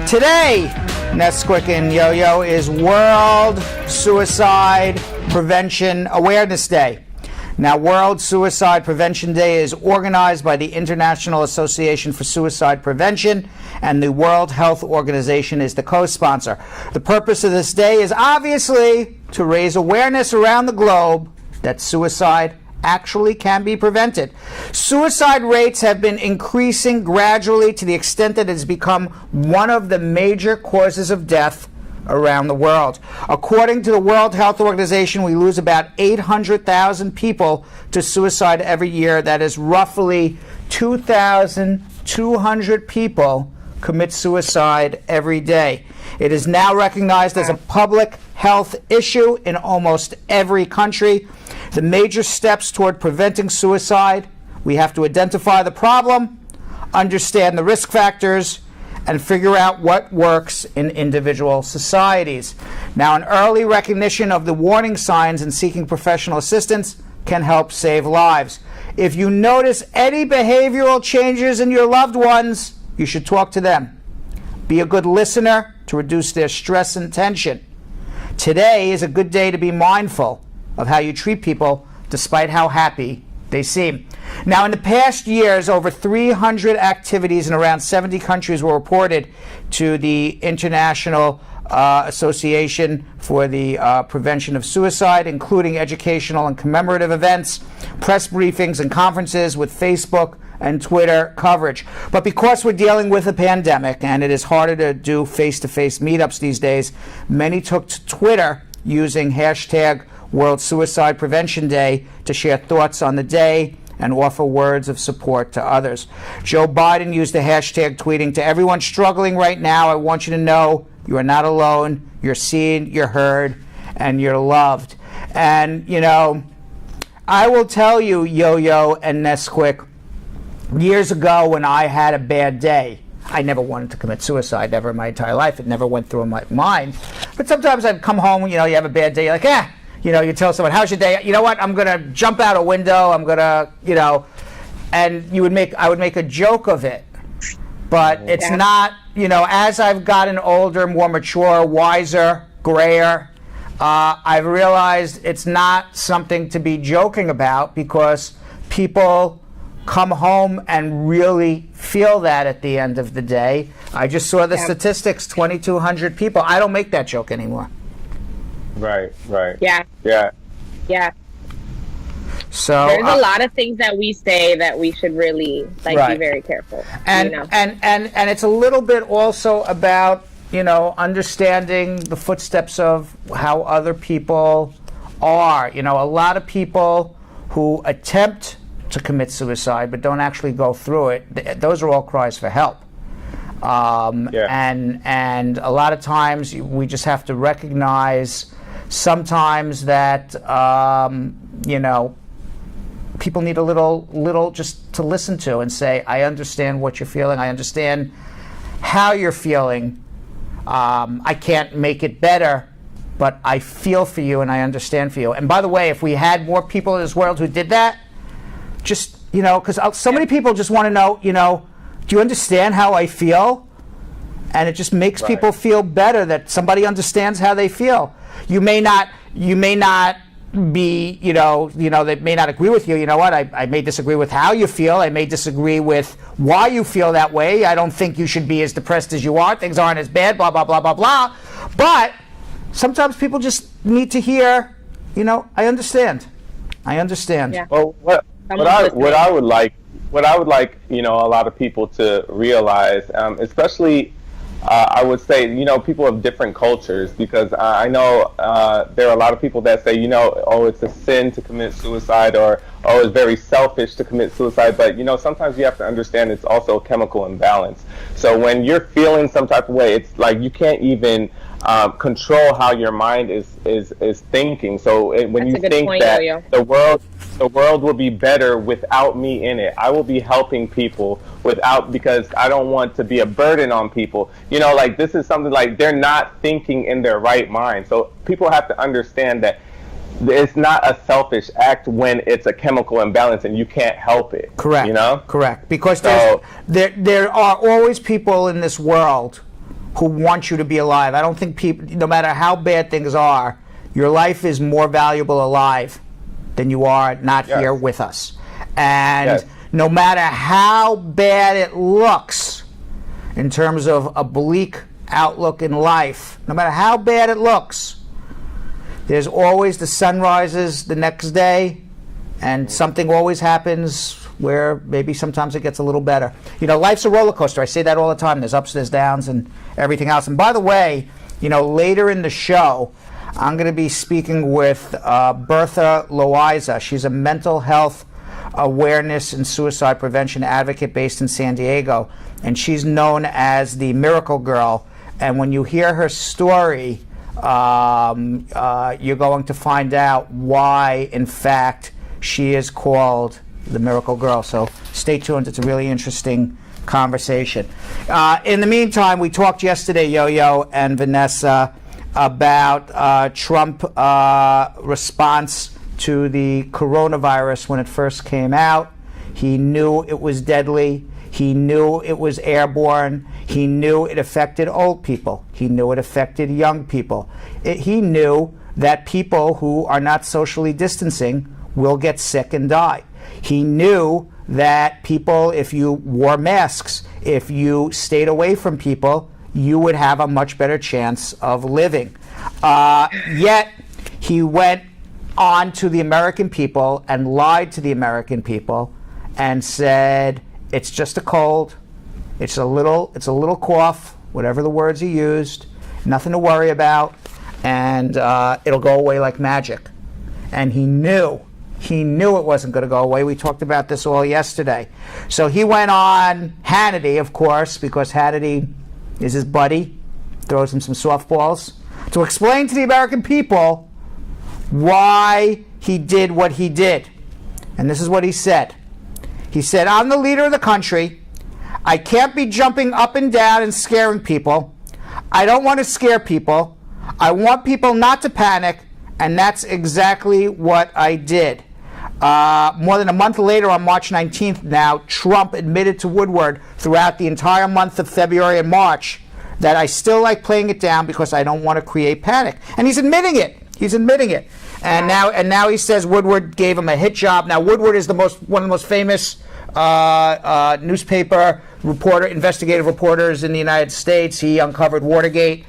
Today, Nesquik and Yo-Yo, is World Suicide Prevention Awareness Day. Now, World Suicide Prevention Day is organized by the International Association for Suicide Prevention, and the World Health Organization is the co-sponsor. The purpose of this day is obviously to raise awareness around the globe that suicide actually can be prevented. Suicide rates have been increasing gradually to the extent that it has become one of the major causes of death around the world. According to the World Health Organization, we lose about 800,000 people to suicide every year. That is roughly 2,200 people commit suicide every day. It is now recognized as a public health issue in almost every country. The major steps toward preventing suicide: we have to identify the problem, understand the risk factors, and figure out what works in individual societies. Now, an early recognition of the warning signs and seeking professional assistance can help save lives. If you notice any behavioral changes in your loved ones, you should talk to them. Be a good listener to reduce their stress and tension. Today is a good day to be mindful of how you treat people despite how happy they seem. Now, in the past years, over 300 activities in around 70 countries were reported to the International Association for the Prevention of Suicide, including educational and commemorative events, press briefings, and conferences with Facebook and Twitter coverage. But because we're dealing with a pandemic and it is harder to do face-to-face meetups these days, many took to Twitter using hashtag World Suicide Prevention Day to share thoughts on the day and offer words of support to others. Joe Biden used the hashtag, tweeting, "To everyone struggling right now, I want you to know you are not alone. You're seen, you're heard, and you're loved." And, you know, I will tell you, Yo-Yo and Nesquik, years ago when I had a bad day, I never wanted to commit suicide, never in my entire life. It never went through my mind. But sometimes I'd come home, you know, you have a bad day, you're like, you know, you tell someone, "How's your day?" "You know what? I'm going to jump out a window. I'm going to, you know," and I would make a joke of it. But it's not, you know, as I've gotten older, more mature, wiser, grayer, I've realized it's not something to be joking about, because people come home and really feel that at the end of the day. I just saw the statistics, 2,200 people. I don't make that joke anymore. Right. Yeah. So there's a lot of things that we say that we should really be very careful. And, you know? and it's a little bit also about, you know, understanding the footsteps of how other people are. You know, a lot of people who attempt to commit suicide but don't actually go through it, those are all cries for help. And a lot of times we just have to recognize sometimes that, you know, people need a little just to listen to and say, "I understand what you're feeling. I understand how you're feeling. I can't make it better, but I feel for you and I understand for you." And by the way, if we had more people in this world who did that, just, you know, because so many people just want to know, you know, "Do you understand how I feel?" And it just makes people feel better that somebody understands how they feel. You may not be, you know, they may not agree with you. You know what? I may disagree with how you feel. I may disagree with why you feel that way. I don't think you should be as depressed as you are. Things aren't as bad, blah, blah, blah, blah, blah. But sometimes people just need to hear, you know, "I understand. I understand." Yeah. Well, what I would like, you know, a lot of people to realize, especially, I would say, you know, people of different cultures, because I know there are a lot of people that say, you know, "Oh, it's a sin to commit suicide," or, "Oh, it's very selfish to commit suicide." But, you know, sometimes you have to understand it's also a chemical imbalance. So when you're feeling some type of way, it's like you can't even control how your mind is thinking. So when you think that the world will be better without me in it, I will be helping people because I don't want to be a burden on people. You know, like, this is something like they're not thinking in their right mind. So people have to understand that it's not a selfish act when it's a chemical imbalance and you can't help it. Correct. You know? Correct. Because there are always people in this world who want you to be alive. I don't think people, no matter how bad things are, your life is more valuable alive than you are not here with us. And no matter how bad it looks in terms of a bleak outlook in life, no matter how bad it looks, there's always the sun rises the next day, and something always happens where maybe sometimes it gets a little better. You know, life's a roller coaster. I say that all the time. There's ups, there's downs, and everything else. And by the way, you know, later in the show, I'm going to be speaking with Bertha Loiza. She's a mental health awareness and suicide prevention advocate based in San Diego, and she's known as the Miracle Girl. And when you hear her story, you're going to find out why, in fact, she is called the Miracle Girl. So stay tuned. It's a really interesting conversation. In the meantime, we talked yesterday, Yo-Yo and Vanessa, about Trump response to the coronavirus when it first came out. He knew it was deadly. He knew it was airborne. He knew it affected old people. He knew it affected young people. He knew that people who are not socially distancing will get sick and die. He knew that people, if you wore masks, if you stayed away from people, you would have a much better chance of living. Yet he went on to the American people and lied to the American people and said, it's just a cold, it's a little cough, whatever the words he used, nothing to worry about, and it'll go away like magic. And he knew it wasn't going to go away. We talked about this all yesterday. So he went on Hannity, of course, because Hannity is his buddy, throws him some softballs, to explain to the American people why he did what he did. And this is what he said. He said, I'm the leader of the country. I can't be jumping up and down and scaring people. I don't want to scare people. I want people not to panic, and that's exactly what I did. More than a month later, on March 19th now, Trump admitted to Woodward throughout the entire month of February and March that I still like playing it down because I don't want to create panic. And he's admitting it. He's admitting it. And now he says Woodward gave him a hit job. Now, Woodward is one of the most famous newspaper reporter, investigative reporters in the United States. He uncovered Watergate.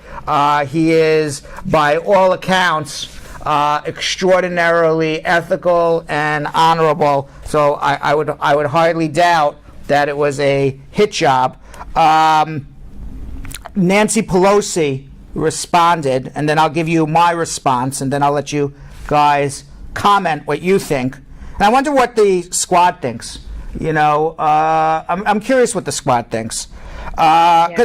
He is, by all accounts, extraordinarily ethical and honorable. So I would hardly doubt that it was a hit job. Nancy Pelosi responded, and then I'll give you my response, and then I'll let you guys comment what you think. And I wonder what the squad thinks. You know, I'm curious what the squad thinks. Nancy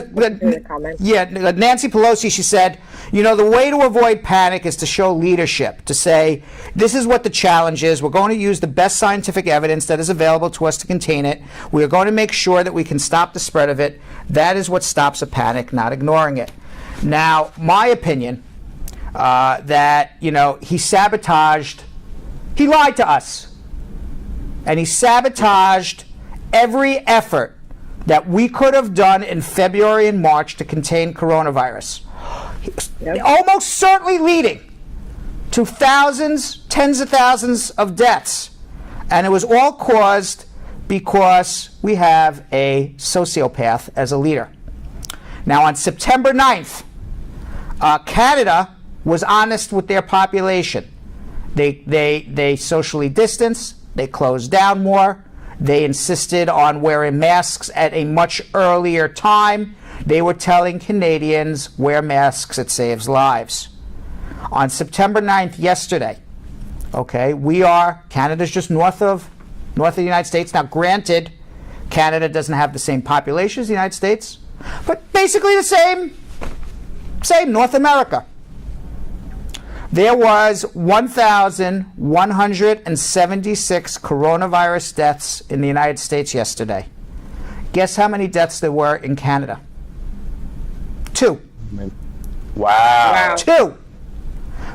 Pelosi, she said, you know, the way to avoid panic is to show leadership, to say, this is what the challenge is. We're going to use the best scientific evidence that is available to us to contain it. We are going to make sure that we can stop the spread of it. That is what stops a panic, not ignoring it. Now, my opinion, that, you know, he lied to us. And he sabotaged every effort that we could have done in February and March to contain coronavirus. Almost certainly leading to thousands, tens of thousands of deaths. And it was all caused because we have a sociopath as a leader. Now, on September 9th, Canada was honest with their population. They socially distanced. They closed down more. They insisted on wearing masks at a much earlier time. They were telling Canadians, wear masks, it saves lives. On September 9th, yesterday, okay, Canada's just north of the United States. Now, granted, Canada doesn't have the same population as the United States, but basically the same North America. There was 1,176 coronavirus deaths in the United States yesterday. Guess how many deaths there were in Canada? 2. Wow. 2.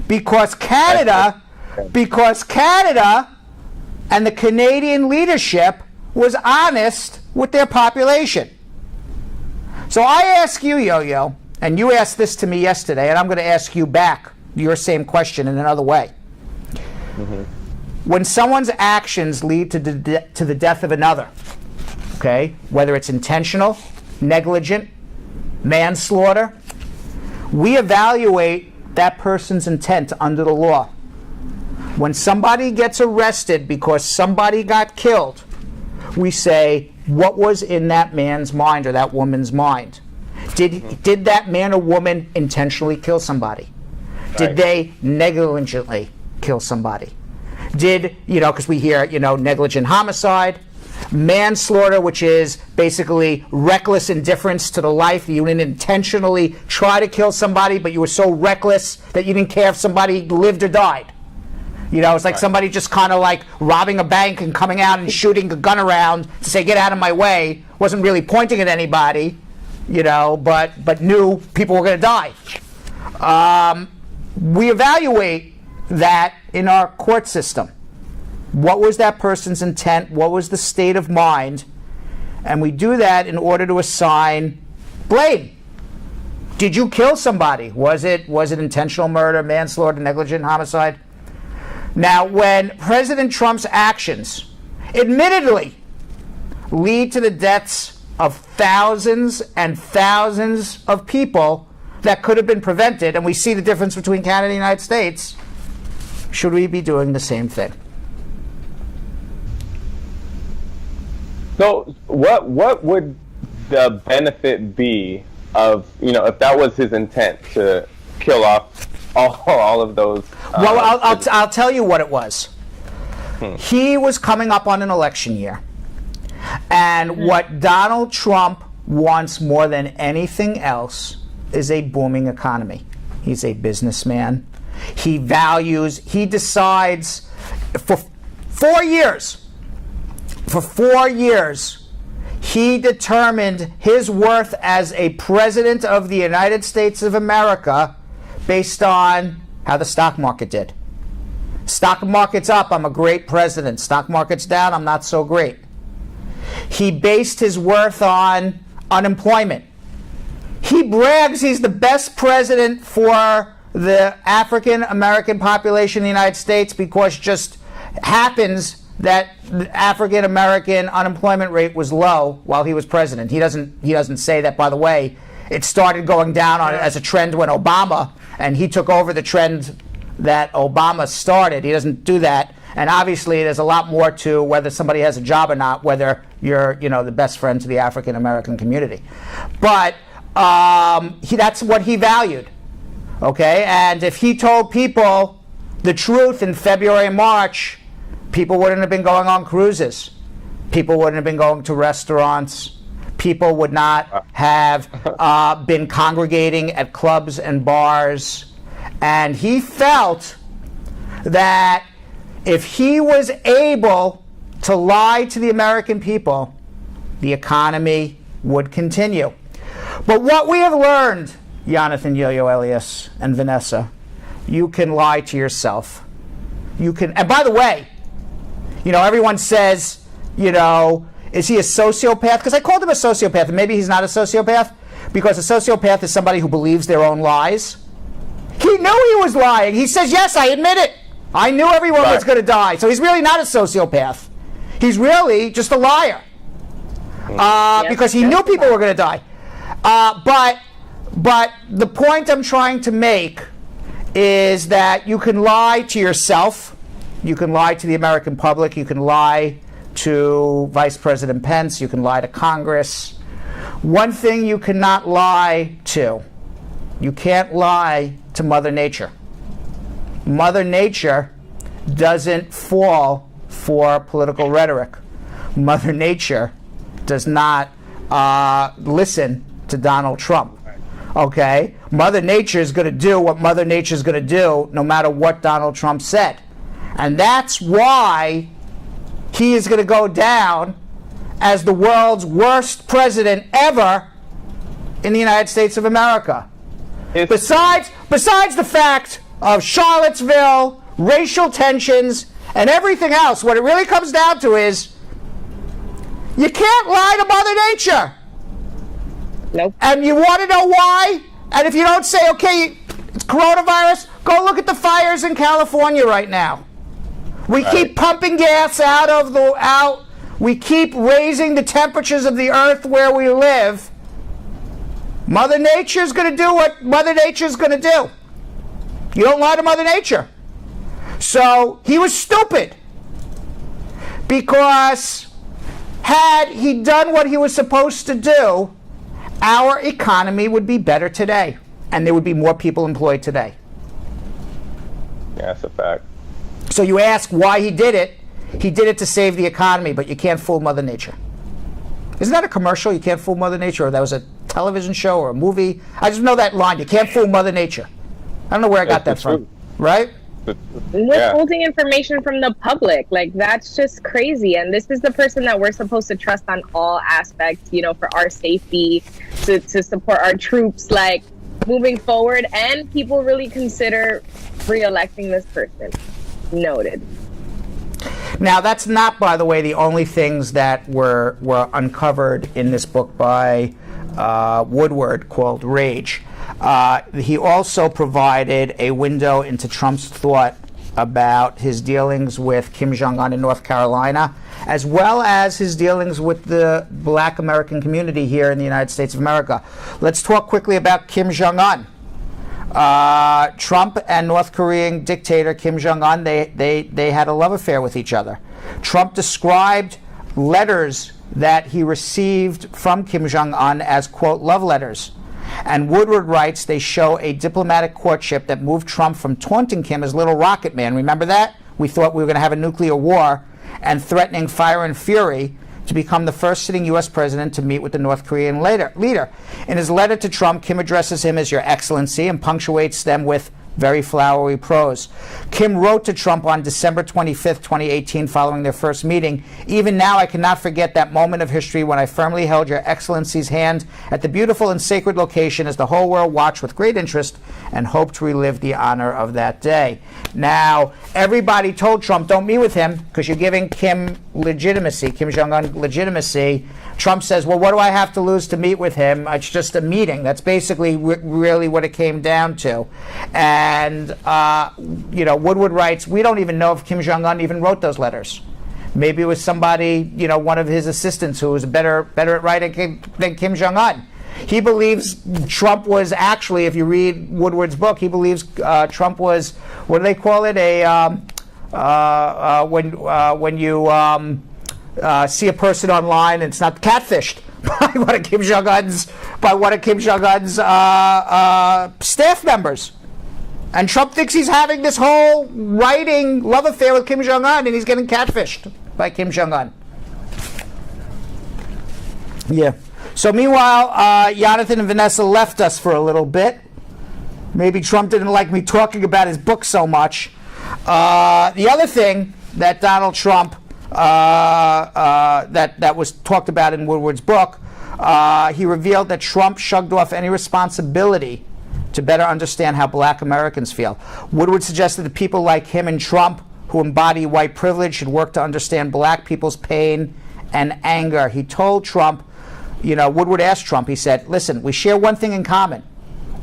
Because Canada and the Canadian leadership was honest with their population. So I ask you, Yo-Yo, and you asked this to me yesterday, and I'm going to ask you back your same question in another way. When someone's actions lead to the death of another, okay, whether it's intentional, negligent, manslaughter, we evaluate that person's intent under the law. When somebody gets arrested because somebody got killed, we say, what was in that man's mind or that woman's mind? Did that man or woman intentionally kill somebody? Did they negligently kill somebody? Because we hear, negligent homicide, manslaughter, which is basically reckless indifference to the life. You didn't intentionally try to kill somebody, but you were so reckless that you didn't care if somebody lived or died. It's like somebody just kind of like robbing a bank and coming out and shooting a gun around to say, get out of my way. Wasn't really pointing at anybody, but knew people were going to die. We evaluate that in our court system. What was that person's intent? What was the state of mind? And we do that in order to assign blame. Did you kill somebody? Was it intentional murder, manslaughter, negligent homicide? Now, when President Trump's actions admittedly lead to the deaths of thousands and thousands of people that could have been prevented, and we see the difference between Canada and the United States, should we be doing the same thing? So what would the benefit be of, if that was his intent to kill off all of those? Well, I'll tell you what it was. He was coming up on an election year. And what Donald Trump wants more than anything else is a booming economy. He's a businessman. He decides for 4 years, he determined his worth as a president of the United States of America based on how the stock market did. Stock market's up, I'm a great president. Stock market's down, I'm not so great. He based his worth on unemployment. He brags he's the best president for the African American population in the United States because just happens that the African American unemployment rate was low while he was president. He doesn't say that, by the way. It started going down as a trend when Obama, and he took over the trend that Obama started. He doesn't do that. And obviously there's a lot more to whether somebody has a job or not, whether you're the best friend to the African American community. But that's what he valued. Okay? And if he told people the truth in February and March, people wouldn't have been going on cruises. People wouldn't have been going to restaurants. People would not have been congregating at clubs and bars. And he felt that if he was able to lie to the American people, the economy would continue. But what we have learned, Jonathan, Yo-Yo, Elias, and Vanessa, you can lie to yourself. You can, and by the way, everyone says, is he a sociopath? Because I called him a sociopath, and maybe he's not a sociopath, because a sociopath is somebody who believes their own lies. He knew he was lying. He says, yes, I admit it. I knew everyone was going to die. So he's really not a sociopath. He's really just a liar. Because he knew people were going to die. But the point I'm trying to make is that you can lie to yourself. You can lie to the American public. You can lie to Vice President Pence. You can lie to Congress. One thing you cannot lie to, you can't lie to Mother Nature. Mother Nature doesn't fall for political rhetoric. Mother Nature does not listen to Donald Trump. Okay? Mother Nature is going to do what Mother Nature is going to do no matter what Donald Trump said. And that's why he is going to go down as the world's worst president ever in the United States of America. Besides the fact of Charlottesville, racial tensions, and everything else, what it really comes down to is you can't lie to Mother Nature. Nope. And you want to know why? And if you don't say, okay, it's coronavirus, go look at the fires in California right now. We keep pumping gas out. We keep raising the temperatures of the earth where we live. Mother Nature's going to do what Mother Nature's going to do. You don't lie to Mother Nature. So he was stupid, because had he done what he was supposed to do, our economy would be better today, and there would be more people employed today. Yeah, that's a fact. So you ask why he did it. He did it to save the economy, but you can't fool Mother Nature. Isn't that a commercial? You can't fool Mother Nature, or that was a television show or a movie? I just know that line. You can't fool Mother Nature. I don't know where I got that from. Right? Withholding information from the public, like, that's just crazy. And this is the person that we're supposed to trust on all aspects, you know, for our safety, to support our troops, like, moving forward. And people really consider re-electing this person. Noted. Now, that's not, by the way, the only things that were uncovered in this book by Woodward called Rage. He also provided a window into Trump's thought about his dealings with Kim Jong-un in North Carolina, as well as his dealings with the Black American community here in the United States of America. Let's talk quickly about Kim Jong-un. Trump and North Korean dictator Kim Jong-un, they had a love affair with each other. Trump described letters that he received from Kim Jong-un as, quote, love letters. And Woodward writes they show a diplomatic courtship that moved Trump from taunting Kim as Little Rocket Man. Remember that? We thought we were going to have a nuclear war, and threatening fire and fury, to become the first sitting U.S. president to meet with the North Korean leader. In his letter to Trump, Kim addresses him as Your Excellency and punctuates them with very flowery prose. Kim wrote to Trump on December 25th, 2018, following their first meeting, "Even now I cannot forget that moment of history when I firmly held Your Excellency's hand at the beautiful and sacred location as the whole world watched with great interest and hoped to relive the honor of that day." Now, everybody told Trump, don't meet with him because you're giving Kim legitimacy, Kim Jong-un legitimacy. Trump says, well, what do I have to lose to meet with him? It's just a meeting. That's basically really what it came down to. And, Woodward writes, we don't even know if Kim Jong-un even wrote those letters. Maybe it was somebody, one of his assistants who was better at writing than Kim Jong-un. He believes Trump was actually, if you read Woodward's book, he believes Trump was, what do they call it? When you see a person online and it's not catfished by one of Kim Jong-un's staff members. And Trump thinks he's having this whole writing love affair with Kim Jong-un, and he's getting catfished by Kim Jong-un. Yeah. So meanwhile, Jonathan and Vanessa left us for a little bit. Maybe Trump didn't like me talking about his book so much. The other thing that Donald Trump, that was talked about in Woodward's book, he revealed that Trump shrugged off any responsibility to better understand how Black Americans feel. Woodward suggested that people like him and Trump, who embody white privilege, should work to understand Black people's pain and anger. He told Trump, Woodward asked Trump, he said, listen, we share one thing in common.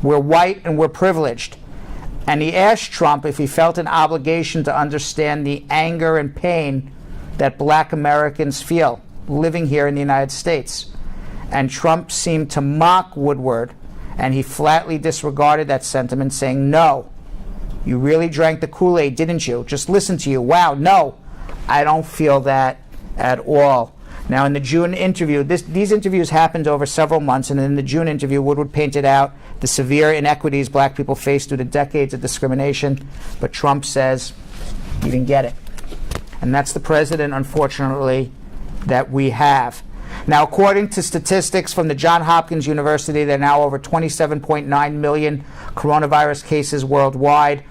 We're white and we're privileged. And he asked Trump if he felt an obligation to understand the anger and pain that Black Americans feel living here in the United States. And Trump seemed to mock Woodward, and he flatly disregarded that sentiment, saying, no, you really drank the Kool-Aid, didn't you? Just listen to you. Wow, no, I don't feel that at all. Now, in the June interview, these interviews happened over several months, and in the June interview, Woodward painted out the severe inequities Black people face due to decades of discrimination, but Trump says he didn't get it. And that's the president, unfortunately, that we have. Now, according to statistics from the Johns Hopkins University, there are now over 27.9 million coronavirus cases worldwide.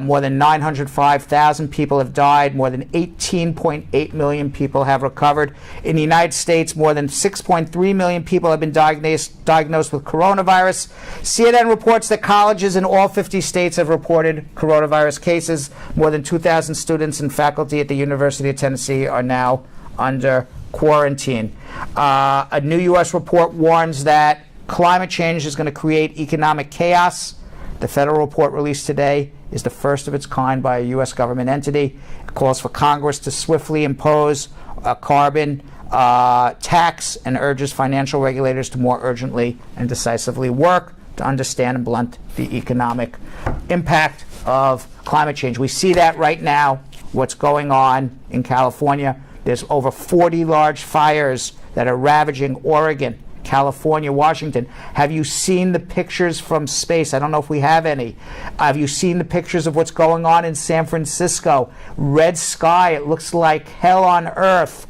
More than 905,000 people have died. More than 18.8 million people have recovered. In the United States, more than 6.3 million people have been diagnosed with coronavirus. CNN reports that colleges in all 50 states have reported coronavirus cases. More than 2,000 students and faculty at the University of Tennessee are now under quarantine. A new U.S. report warns that climate change is going to create economic chaos. The federal report released today is the first of its kind by a U.S. government entity. It calls for Congress to swiftly impose a carbon tax and urges financial regulators to more urgently and decisively work to understand and blunt the economic impact of climate change. We see that right now, what's going on in California. There's over 40 large fires that are ravaging Oregon, California, Washington. Have you seen the pictures from space? I don't know if we have any. Have you seen the pictures of what's going on in San Francisco? Red sky, it looks like hell on earth.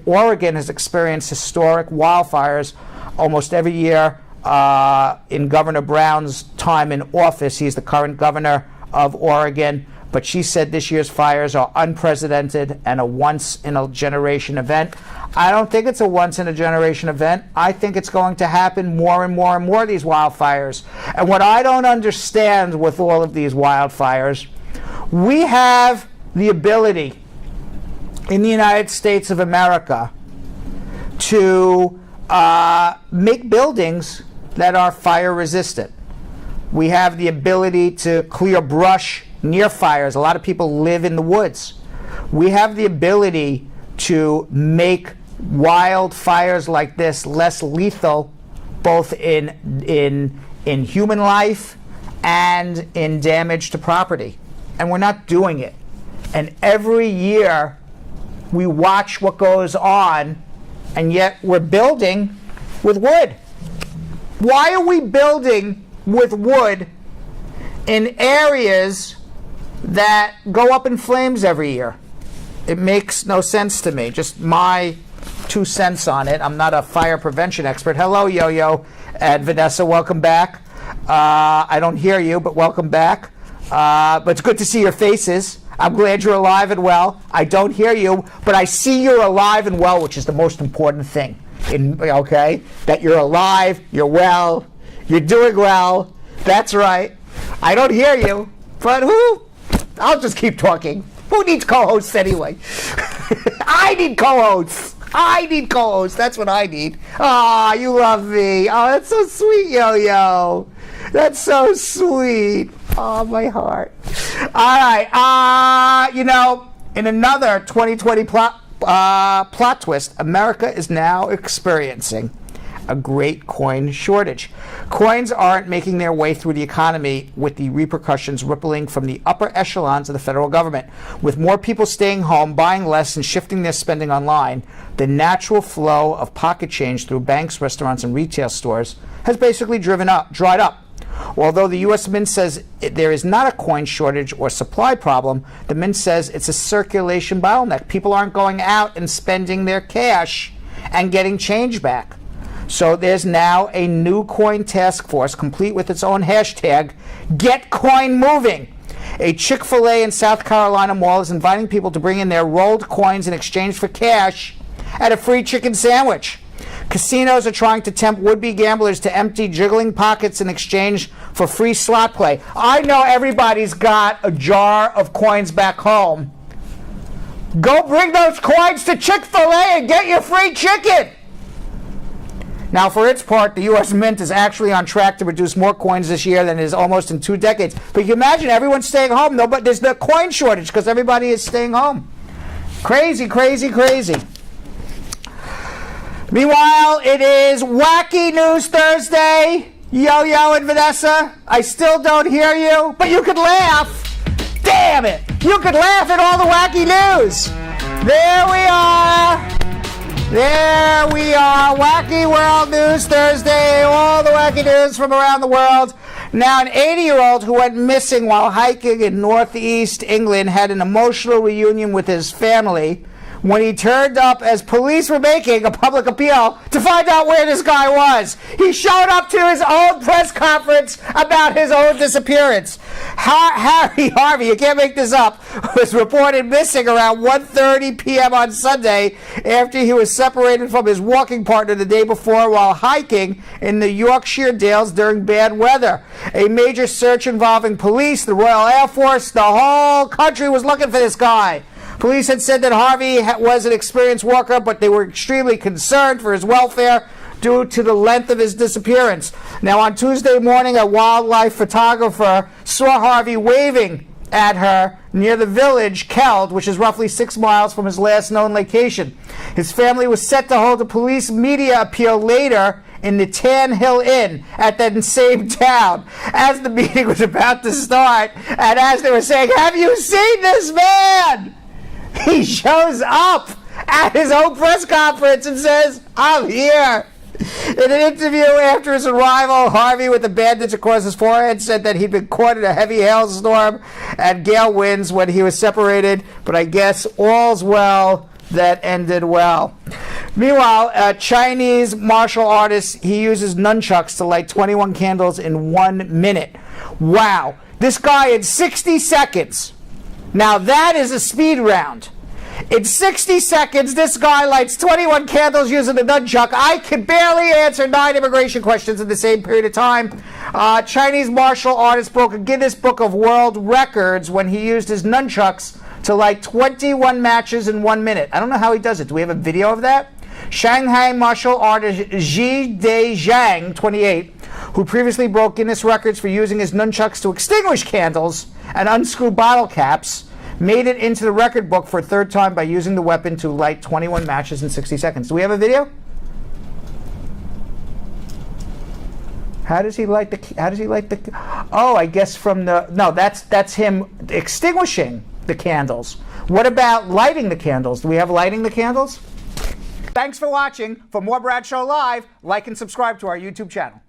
Oregon has experienced historic wildfires almost every year. In Governor Brown's time in office, he's the current governor of Oregon, but she said this year's fires are unprecedented and a once-in-a-generation event. I don't think it's a once-in-a-generation event. I think it's going to happen more and more and more, these wildfires. And what I don't understand with all of these wildfires, we have the ability in the United States of America to make buildings that are fire resistant. We have the ability to clear brush near fires. A lot of people live in the woods. We have the ability to make wildfires like this less lethal, both in human life and in damage to property. And we're not doing it. And every year we watch what goes on, and yet we're building with wood. Why are we building with wood in areas that go up in flames every year? It makes no sense to me. Just my 2 cents on it. I'm not a fire prevention expert. Hello, Yo-Yo and Vanessa. Welcome back. I don't hear you, but welcome back. But it's good to see your faces. I'm glad you're alive and well. I don't hear you, but I see you're alive and well, which is the most important thing. Okay? That you're alive, you're well, you're doing well. That's right. I don't hear you, but I'll just keep talking. Who needs co-hosts anyway? I need co-hosts. That's what I need. Ah, you love me. Oh, that's so sweet, Yo-Yo. That's so sweet. Oh, my heart. All right. In another 2020 plot twist, America is now experiencing a great coin shortage. Coins aren't making their way through the economy, with the repercussions rippling from the upper echelons of the federal government. With more people staying home, buying less, and shifting their spending online, the natural flow of pocket change through banks, restaurants, and retail stores has basically dried up. Although the U.S. Mint says there is not a coin shortage or supply problem, the Mint says it's a circulation bottleneck. People aren't going out and spending their cash and getting change back. So there's now a new coin task force, complete with its own hashtag, Get Coin Moving. A Chick-fil-A in South Carolina mall is inviting people to bring in their rolled coins in exchange for cash and a free chicken sandwich. Casinos are trying to tempt would-be gamblers to empty jiggling pockets in exchange for free slot play. I know everybody's got a jar of coins back home. Go bring those coins to Chick-fil-A and get your free chicken. Now, for its part, the U.S. Mint is actually on track to produce more coins this year than it is almost in 2 decades. But you can imagine everyone's staying home, though, but there's the coin shortage because everybody is staying home. Crazy, crazy, crazy. Meanwhile, it is Wacky News Thursday. Yo-Yo and Vanessa, I still don't hear you, but you could laugh. Damn it. You could laugh at all the wacky news. There we are. Wacky World News Thursday. All the wacky news from around the world. Now, an 80-year-old who went missing while hiking in northeast England had an emotional reunion with his family when he turned up as police were making a public appeal to find out where this guy was. He showed up to his own press conference about his own disappearance. Harry Harvey, you can't make this up, was reported missing around 1:30 p.m. on Sunday after he was separated from his walking partner the day before while hiking in the Yorkshire Dales during bad weather. A major search involving police, the Royal Air Force, the whole country was looking for this guy. Police had said that Harvey was an experienced walker, but they were extremely concerned for his welfare due to the length of his disappearance. Now, on Tuesday morning, a wildlife photographer saw Harvey waving at her near the village Keld, which is roughly 6 miles from his last known location. His family was set to hold a police media appeal later in the Tan Hill Inn at that same town. As the meeting was about to start, and as they were saying, "Have you seen this man?" he shows up at his own press conference and says, "I'm here." In an interview after his arrival, Harvey, with a bandage across his forehead, said that he'd been caught in a heavy hailstorm and gale winds when he was separated, but I guess all's well that ended well. Meanwhile, a Chinese martial artist, he uses nunchucks to light 21 candles in 1 minute. Wow. This guy in 60 seconds. Now that is a speed round. In 60 seconds, this guy lights 21 candles using a nunchuck. I could barely answer 9 immigration questions in the same period of time. Chinese martial artist broke a Guinness Book of World Records when he used his nunchucks to light 21 matches in 1 minute. I don't know how he does it. Do we have a video of that? Shanghai martial artist Ji De Zhang, 28, who previously broke Guinness records for using his nunchucks to extinguish candles and unscrew bottle caps, made it into the record book for a 3rd time by using the weapon to light 21 matches in 60 seconds. Do we have a video? How does he light the Oh, I guess from the no, that's him extinguishing the candles. What about lighting the candles? Do we have lighting the candles? Thanks for watching. For more Brad Show Live, like and subscribe to our YouTube channel.